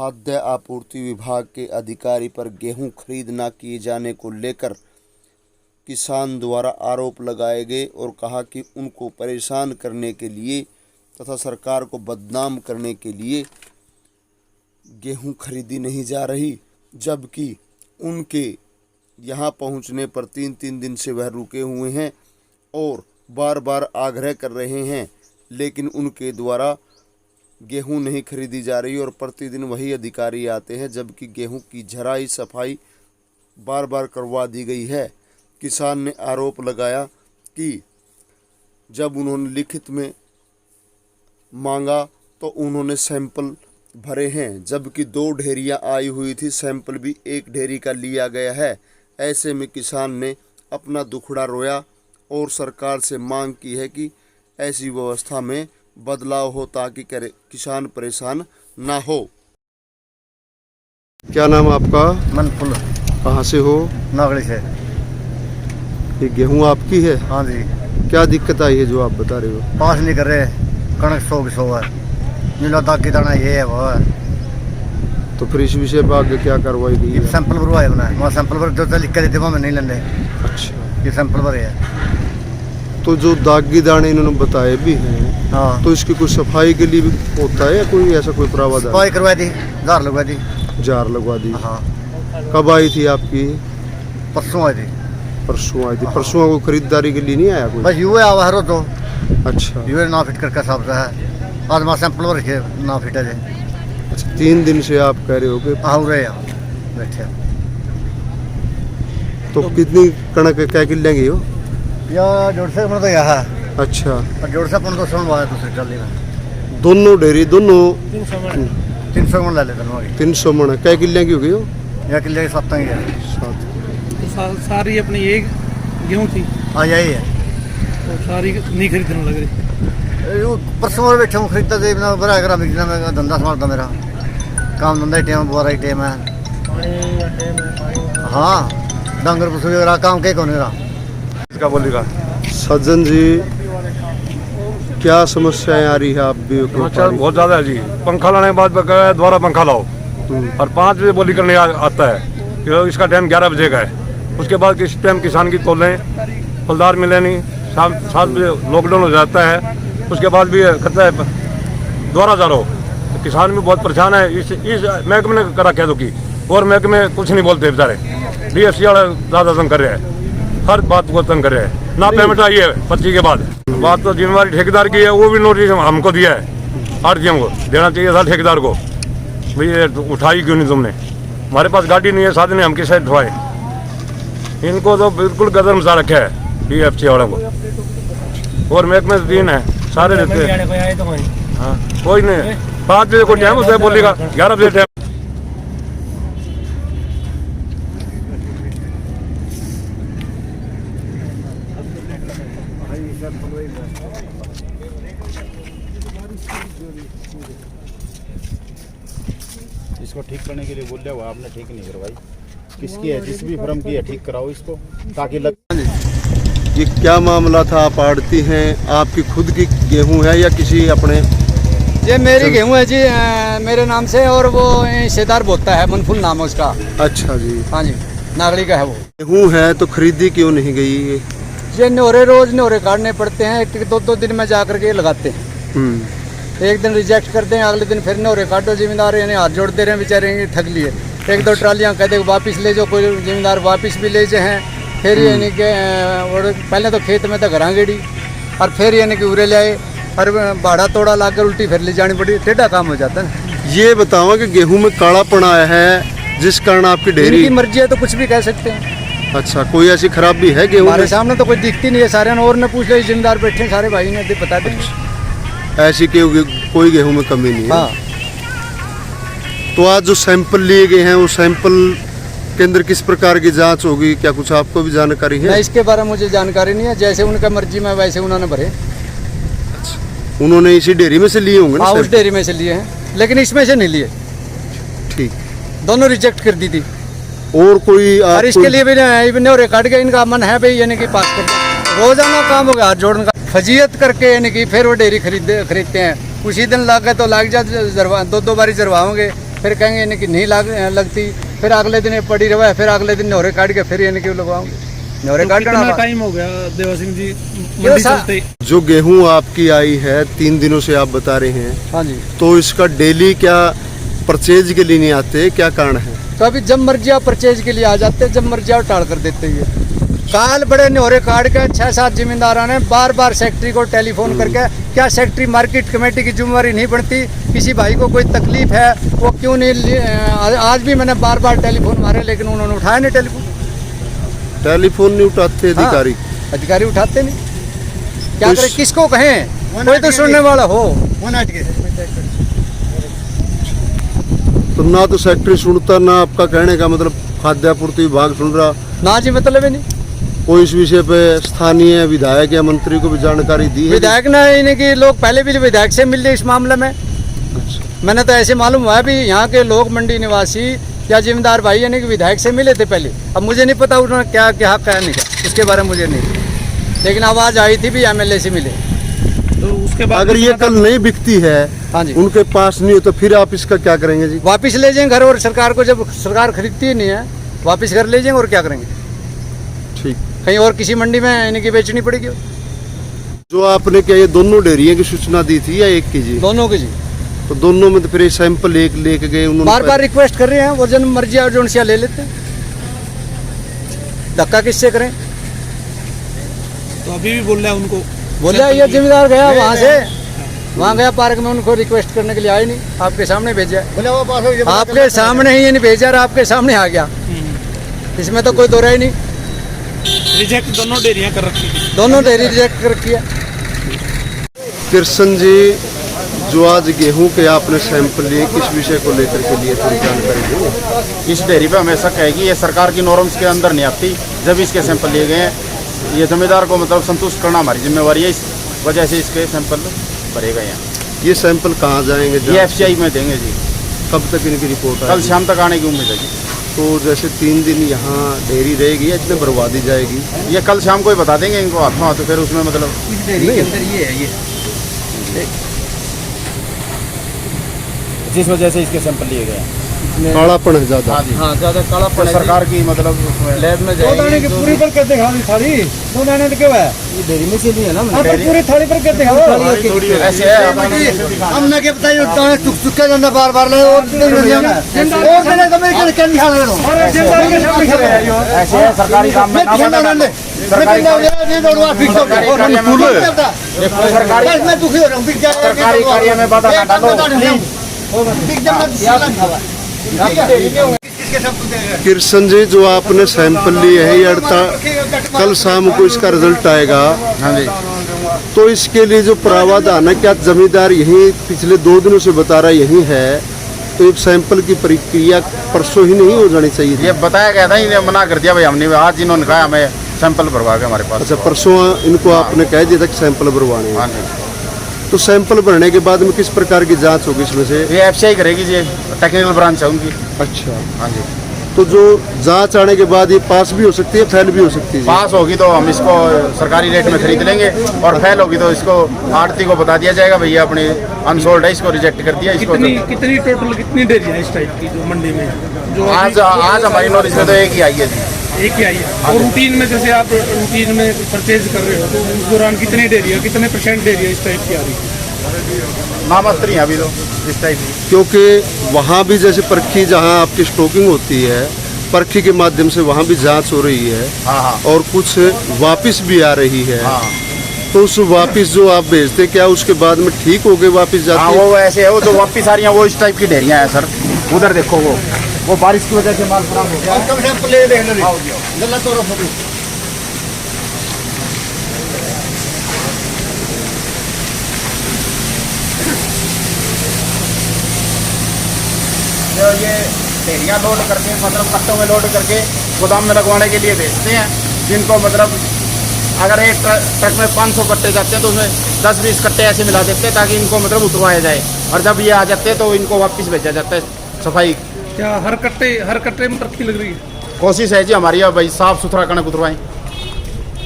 खाद्य आपूर्ति विभाग के अधिकारी पर गेहूं खरीद न किए जाने को लेकर किसान द्वारा आरोप लगाए गए और कहा कि उनको परेशान करने के लिए तथा सरकार को बदनाम करने के लिए गेहूं खरीदी नहीं जा रही, जबकि उनके यहां पहुंचने पर 3-3 दिन से वह रुके हुए हैं और बार बार आग्रह कर रहे हैं, लेकिन उनके द्वारा गेहूं नहीं खरीदी जा रही और प्रतिदिन वही अधिकारी आते हैं, जबकि गेहूं की झराई सफाई बार बार करवा दी गई है। किसान ने आरोप लगाया कि जब उन्होंने लिखित में मांगा तो उन्होंने सैंपल भरे हैं, जबकि 2 ढेरियां आई हुई थी, सैंपल भी 1 ढेरी का लिया गया है। ऐसे में किसान ने अपना दुखड़ा रोया और सरकार से मांग की है कि ऐसी व्यवस्था में बदलाव हो ताकि किसान परेशान ना हो। क्या नाम आपका? मनफुल। कहाँ से हो? नागड़ी से। ये गेहूं आपकी है? हाँ जी। क्या दिक्कत आई है जो आप बता रहे हो? पास नहीं कर रहे, कणक 100 की 100 है, नीला दाग की दाना ये है वो है। तो फिर इस विषय पर आगे क्या कार्रवाई की है? सैंपल भरवाए बना वहाँ सैंपल भर जो लिख के देते वहाँ नहीं लेंगे। अच्छा, ये सैंपल भरे है। तो जो दागी दाने इन्होंने बताए भी हैं, हाँ, तो इसकी कोई सफाई के लिए भी होता है या कोई ऐसा कोई प्रावधान? सफाई करवा दी, जार लगवा दी। जार लगवा दी। हाँ। कब आई थी आपकी? परसों आई थी। परसों आई थी। परसों को खरीदारी के लिए नहीं आया कोई? बस यूँ आवा हरो तो। अच्छा, यूँ ना फिट करके साफ है, आज वहाँ सैंपल भर के ना फिट है। अच्छा, 3 दिन से आप कह रहे हो कि? हाँ रहे बैठे। तो कितनी कणक क्या किले की हो? या 150 मन तो यह है। अच्छा, 150 मन तो सुन वाला दूसरी ट्राली में। दोनों डेरी दोनों 300 मन ले लेते हैं। 300 मन क्या किले की हो गई हो? या किले की 7 ही है। 7 सारी अपनी एक गेहूं थी। हाँ यही है। तो सारी नहीं खरीदने लग रही। परसों और बैठे हूँ खरीदता थे बिना बड़ा अगर मैं धंधा संभालता मेरा काम धंधा ही टाइम बुरा ही टाइम है। हाँ, डांगर पशु वगैरह काम कहीं कौन रहा इसका बोलेगा। सज्जन जी, क्या समस्याएं आ रही है आप भी? समस्या बहुत ज़्यादा है जी। पंखा लाने के बाद दोबारा पंखा लाओ और 5 बजे बोली करने आता है कि इसका टाइम 11 बजे का है। उसके बाद किस टाइम किसान की तोलें, फलदार मिले नहीं, शाम 7 बजे लॉकडाउन हो जाता है। उसके बाद भी कहता है दोबारा जा रहा हो, तो किसान भी बहुत परेशान है। इस महकमे ने करा कह दो कि, और महकमे कुछ नहीं बोलते बेचारे। DFC वाला ज़्यादा तंग कर रहे हैं, हर बात को तंग कर रहे हैं। ना पेमेंट आई है 25 के बाद। बात तो जिम्मेवारी ठेकेदार की है, वो भी नोटिस हमको दिया है, आरटीएम को देना चाहिए था ठेकेदार को। भाई ये उठाई क्यों नहीं तुमने? हमारे पास गाड़ी नहीं है, साधन है, हम किससे उठवाए? इनको तो बिल्कुल गदर मचा रखा है DFC वालों को। और महकमे से 3 है, सारे देते हैं। हाँ, कोई नहीं। 5 बजे को टाइम उसे बोलेगा, 11 बजे टाइम। इसको ठीक करने के लिए बोल रहे हो, आपने ठीक नहीं करवाई। किसकी है? जिस भी फर्म की है, ठीक कराओ इसको ताकि लग। ये क्या मामला था? आप आड़ती हैं, आपकी खुद की गेहूं है या किसी अपने? ये मेरी गेहूं है जी, मेरे नाम से, और वो हिस्सेदार बोलता है, मनफुल नाम है उसका। अच्छा जी। हाँ जी, नागड़ी का है वो। गेहूं है तो खरीदी क्यों नहीं गई? ये न्योरे रोज न्योरे काटने पड़ते हैं, 1-2 दिन में जाकर के लगाते हैं। एक दिन रिजेक्ट करते हैं, अगले दिन फिर न्योरे काटो। जिम्मेदार यानी हाथ जोड़ते रहे बेचारे, ठग लिए। 1-2 ट्रालियाँ कहते वापस ले जाओ, कोई जिम्मेदार वापस भी ले जाए हैं। फिर यानी कि पहले तो खेत में तो घरा गेड़ी, और फिर यानी कि उरे ले आए, और बाड़ा तोड़ा लाकर उल्टी फिर ले जानी पड़ी। टेढ़ा काम हो जाता है। ये बताओ कि गेहूं में कालापन आया है जिस कारण आपकी डेयरी की मर्जी है तो कुछ भी कह सकते हैं। अच्छा, कोई ऐसी खराबी है गेहूं? हमारे सामने तो कोई दिखती नहीं है, सारे और ने पूछ ले, जिम्मेदार बैठे हैं सारे भाई ने बता दें। ऐसी कोई गेहूं में कमी नहीं है। हाँ। तो आज जो सैंपल लिए गए हैं, वो सैंपल के अंदर किस प्रकार की जांच होगी? क्या कुछ आपको भी जानकारी है? नहीं, इसके बारे में मुझे जानकारी नहीं है। जैसे उनका मर्जी में वैसे उन्होंने भरे। अच्छा, उन्होंने इसी डेयरी में से लिए होंगे? हाँ, उस डेयरी में से लिए हैं, लेकिन इसमें से नहीं लिए। ठीक, दोनों रिजेक्ट कर दी थी। और कोई और इसके लिए भी न्योरे काट के इनका मन है भाई यानी कि पास कर दो। रोजाना काम हो गया, हाथ जोड़ने का फजीयत करके यानी कि फिर वो डेयरी खरीदते हैं। उसी दिन लाग गए तो लाग जा, 2-2 बारी जरवाओगे, फिर कहेंगे इनकी नहीं लगती, फिर अगले दिन ये पड़ी रहा, फिर अगले दिन न्योरे काट के फिर इनकी लगवाऊंगे। न्योरे तो काटना कितना टाइम हो गया देवा सिंह जी मंडी चलते? जो गेहूं आपकी आई है 3 दिनों से आप बता रहे हैं, हाँ जी। तो इसका डेली क्या परचेज के लिए नहीं आते, क्या कारण है? तो अभी जब मर्जी आप परचेज के लिए आ जाते, जब मर्जी आप टाल कर देते ये। काल बड़े न्योरे काट के 6-7 जिम्मेदारों ने बार बार सेक्रेटरी को टेलीफोन करके, क्या सेक्रेटरी मार्केट कमेटी की जिम्मेवारी नहीं बनती? किसी भाई को कोई तकलीफ है वो क्यों नहीं? आज भी मैंने बार बार टेलीफोन मारे लेकिन उन्होंने उठाया नहीं टेलीफोन नहीं उठाते अधिकारी। हाँ, अधिकारी उठाते नहीं, क्या करें, किसको कहें? कोई तो सुनने वाला हो। तो ना तो सेक्रेटरी सुनता, ना आपका कहने का मतलब खाद्य आपूर्ति विभाग सुन रहा, ना जी, मतलब ही नहीं। कोई इस विषय पे स्थानीय विधायक या मंत्री को भी जानकारी दी है? विधायक ने इन्हें कि लोग पहले भी विधायक से मिल रहे इस मामले में। मैंने तो ऐसे मालूम हुआ भी यहाँ के लोग मंडी निवासी या जिम्मेदार भाई यानी कि विधायक से मिले थे पहले। अब मुझे नहीं पता उन्होंने क्या क्या कहा नहीं किया, इसके बारे में मुझे नहीं, लेकिन आवाज़ आई थी भी MLA से मिले। तो उसके बाद अगर ये कल नहीं बिकती है, हाँ जी, उनके पास नहीं हो तो फिर आप इसका क्या करेंगे जी? वापिस ले जाएंगे घर, और सरकार को जब सरकार खरीदती ही नहीं है वापिस घर ले जाएंगे, और क्या करेंगे? ठीक, कहीं और किसी मंडी में इनकी बेचनी पड़ेगी। जो आपने क्या ये दोनों डेयरियों की सूचना दी थी या एक की जी? दोनों की जी। तो दोनों में तो फिर सैंपल एक लेके गए उन्होंने? बार बार रिक्वेस्ट कर रहे हैं, वो जन मर्जी और जोन से ले लेते हैं, धक्का किससे करें? तो अभी भी बोल रहा है उनको, बोला ये जिम्मेदार गया वहाँ से, वहाँ गया पार्क में, उनको रिक्वेस्ट करने के लिए आए नहीं, आपके सामने भेजा, आपके सामने ही नहीं भेजा, आपके सामने आ गया, इसमें तो कोई दो राय नहीं। रिजेक्ट दोनों डेयरियां कर रखी थी, दोनों डेयरी रिजेक्ट कर रखी है। कृष्ण जी, जो आज गेहूं के आपने सैंपल लिए, किस विषय को लेकर के लिए थोड़ी जानकारी दें? इस डेयरी पे हमें शक है कि ये सरकार की नॉर्म्स के अंदर नहीं आती। जब इसके सैंपल लिए गए हैं, ये जमींदार को मतलब संतुष्ट करना हमारी जिम्मेवारी है, इस वजह से इसके सैंपल भरे गए हैं। ये सैंपल कहाँ जाएंगे? ये FCI में देंगे जी। कब तक इनकी रिपोर्ट आएगी? कल शाम तक आने की उम्मीद है जी। तो जैसे 3 दिन यहाँ डेयरी रहेगी या इतने बर्बाद दी जाएगी? ये कल शाम को ही बता देंगे इनको हाथों हाथ, फिर उसमें मतलब डेयरी के अंदर ये है, ये जिस वजह से इसके सैंपल लिए गए हैं। कालापन है ज्यादा। हाँ जी, हाँ, ज्यादा काला तो सरकार की मतलब लैब में दाने की पूरी पर कर दिखा दी थाली, 2 दाने क्यों है? ये डेयरी में से नहीं है ना, हाँ, तो पूरी थाली पर कर दिखाओ। ऐसे है। हमने क्या बताइए, दाने टुक-टुक के बार बार ले, और देने तो मेरे क्या दिखा रहे हो? और जिम्मेदार के सामने खड़े हैं यो। ऐसे है, सरकारी काम में ना सरकारी कार्य में बाधा ना डालो। कृष्ण जी, जो आपने सैंपल लिए है, ये कल शाम को इसका रिजल्ट आएगा। हाँ जी। तो इसके लिए जो प्रावधान है, क्या जमींदार यही पिछले 2 दिनों से बता रहा यही है, तो एक सैंपल की प्रक्रिया परसों ही नहीं हो जानी चाहिए? ये बताया गया था, इन्हें मना कर दिया भाई हमने, आज इन्होंने कहा हमें सैंपल भरवा के हमारे पास। अच्छा, परसों इनको आपने कह दिया था कि सैंपल भरवाने हैं। हाँ जी। तो सैंपल भरने के बाद में किस प्रकार की जांच होगी इसमें से? ये FCI करेगी जी, टेक्निकल ब्रांच है उनकी। अच्छा, हाँ जी। तो जो जांच आने के बाद ये पास भी हो सकती है, फेल भी हो सकती है? पास होगी तो हम इसको सरकारी रेट में खरीद लेंगे, और फेल होगी तो इसको आड़ती को बता दिया जाएगा भैया अपने अनसोल्ड है, इसको रिजेक्ट कर दिया। इसको कितनी टोटल कितनी डेयरी है इस टाइप की जो मंडी में, जो आज हमारी नॉलेज में तो एक ही आई है जी। एक ही आई है। और रूटीन में जैसे आप रूटीन में परचेज कर रहे हो तो उस दौरान कितनी डेयरी है, कितने % डेयरी है इस टाइप की आ रही है? नामस्त्री है अभी तो इस टाइप की, क्योंकि वहाँ भी जैसे परखी जहाँ आपकी स्टॉकिंग होती है, परखी के माध्यम से वहाँ भी जांच हो रही है। हाँ हाँ। और कुछ वापस भी आ रही है। हाँ। तो उस वापस जो आप भेजते, क्या उसके बाद में ठीक हो गए वापस जाते? हाँ, वो ऐसे है, वो जो वापस आ रही हैं वो इस टाइप की डेयरियाँ हैं सर। उधर देखो, वो बारिश की वजह से माल खराब हो गया। जो ये ढेरियाँ लोड करके मतलब कट्टों में लोड करके गोदाम में लगवाने के लिए भेजते हैं, जिनको मतलब अगर एक ट्रक में 500 कट्टे जाते हैं तो उसमें 10-20 कट्टे ऐसे मिला देते हैं ताकि इनको मतलब उतरवाया जाए, और जब ये आ जाते हैं तो इनको वापस भेजा जाता है सफाई। क्या हर कट्टे में तरक्की लग रही है? कोशिश है जी हमारी, अब भाई साफ सुथरा कणक उतरवाएं।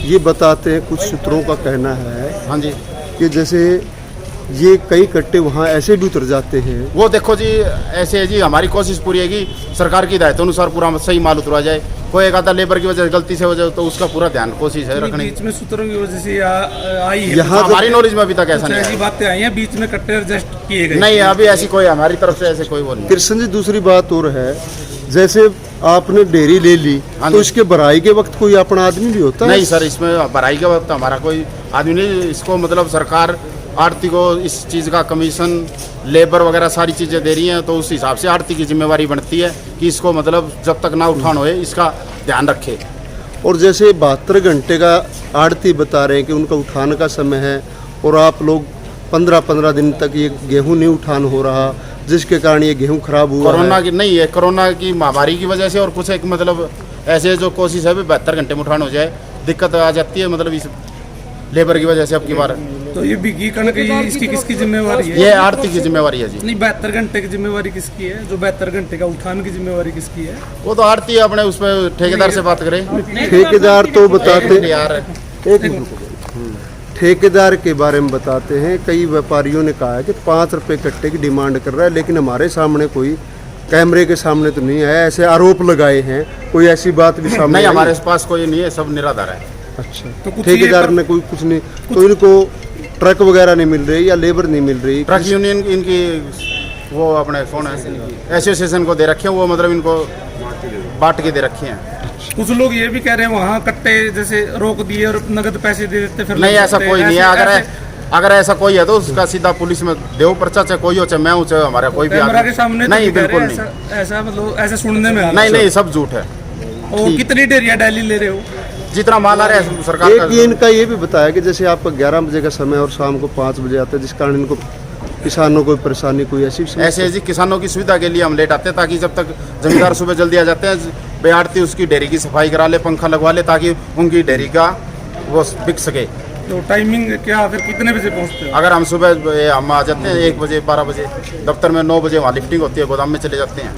ये बताते हैं, कुछ सूत्रों का कहना है हाँ जी, कि जैसे ये कई कट्टे वहाँ ऐसे भी उतर जाते हैं। वो देखो जी, ऐसे है जी, हमारी कोशिश पूरी है कि सरकार की हिदायतों अनुसार पूरा सही माल उतरवा जाए। कोई एक आधा लेबर की वजह से गलती से हो जाए तो उसका पूरा ध्यान कोशिश है रखने की। बीच में सूत्रों की वजह से आई है, यहाँ हमारी नॉलेज में अभी तक ऐसा कुछ नहीं ऐसी है। बातें आई हैं, बीच में कट्टे एडजस्ट किए गए। नहीं, अभी ऐसी कोई हमारी तरफ से ऐसे कोई वो नहीं। कृष्ण जी, दूसरी बात और है, जैसे आपने डेयरी ले ली हाँ तो जी। इसके भराई के वक्त कोई अपना आदमी भी होता है? नहीं सर, इसमें भराई के वक्त हमारा कोई आदमी नहीं। इसको मतलब सरकार आड़ती को इस चीज़ का कमीशन, लेबर वगैरह सारी चीज़ें दे रही हैं, तो उस हिसाब से आड़ती की जिम्मेवारी बनती है कि इसको मतलब जब तक ना उठान होए इसका ध्यान रखे। और जैसे 72 घंटे का आड़ती बता रहे हैं कि उनका उठान का समय है, और आप लोग 15-15 दिन तक ये गेहूं नहीं उठान हो रहा, जिसके कारण ये गेहूं खराब हुआ कोरोना है। की नहीं है, कोरोना की महामारी की वजह से और कुछ एक मतलब ऐसे जो कोशिश है 72 घंटे में उठान हो जाए, दिक्कत आ जाती है मतलब इस लेबर की वजह से अब की बार। तो ये भीगी कणक इसकी किसकी जिम्मेवारी है? ये आड़ती की जिम्मेवारी है जी। नहीं, 72 घंटे की जिम्मेवारी किसकी है? जो 72 घंटे का उठान की जिम्मेवारी किसकी है? वो तो आड़ती है, अपने उस पर ठेकेदार से बात करें। ठेकेदार तो बताते यार एक मिनट। ठेकेदार के बारे में बताते हैं, कई व्यापारियों ने कहा है कि 5 रुपए कट्टे की डिमांड कर रहा है, लेकिन हमारे सामने कोई कैमरे के सामने तो नहीं है, ऐसे आरोप लगाए हैं। कोई ऐसी बात भी सामने नहीं, आई? हमारे पास कोई नहीं है, सब निराधार है। अच्छा, तो कुछ ठेकेदार ये ने कोई कुछ नहीं, तो इनको ट्रक वगैरह नहीं मिल रही या लेबर नहीं मिल रही? ट्रक यूनियन इनकी वो अपने कौन है एसोसिएशन को दे रखे हैं, वो मतलब इनको बांट के दे रखे हैं। कुछ लोग ये भी कह रहे हैं वहाँ कट्टे जैसे रोक दिए और नगद पैसे दे देते, फिर नहीं, लग ऐसा जाते कोई हैं। नहीं है। ऐसे- अगर ऐसा कोई है तो उसका सीधा पुलिस में देव पर्चा, चाहे कोई हो चाहे मैं हूँ चाहे हमारा कोई भी कैमरा आदमी। के सामने तो नहीं, कह रहे बिल्कुल हैं, नहीं। ऐसा मतलब ऐसे सुनने में आ रहा नहीं है। नहीं, सब झूठ है। और कितनी डेरिया डेली ले रहे हो? जितना माल आ रहा है सरकार एक का। ये इनका ये भी बताया कि जैसे आपका 11 बजे का समय और शाम को 5 बजे आता है, जिस कारण इनको किसानों को परेशानी कोई ऐसी ऐसे है जी, किसानों की सुविधा के लिए हम लेट आते हैं, ताकि जब तक जमींदार सुबह जल्दी आ जाते हैं, बेआड़ती उसकी डेयरी की सफाई करा ले, पंखा लगवा ले, ताकि उनकी डेयरी का वो बिक सके। तो टाइमिंग क्या, फिर कितने बजे पहुँचते हो? अगर हम सुबह हम आ जाते हैं 1 बजे 12 बजे, दफ्तर में 9 बजे वहाँ लिफ्टिंग होती है, गोदाम में चले जाते हैं।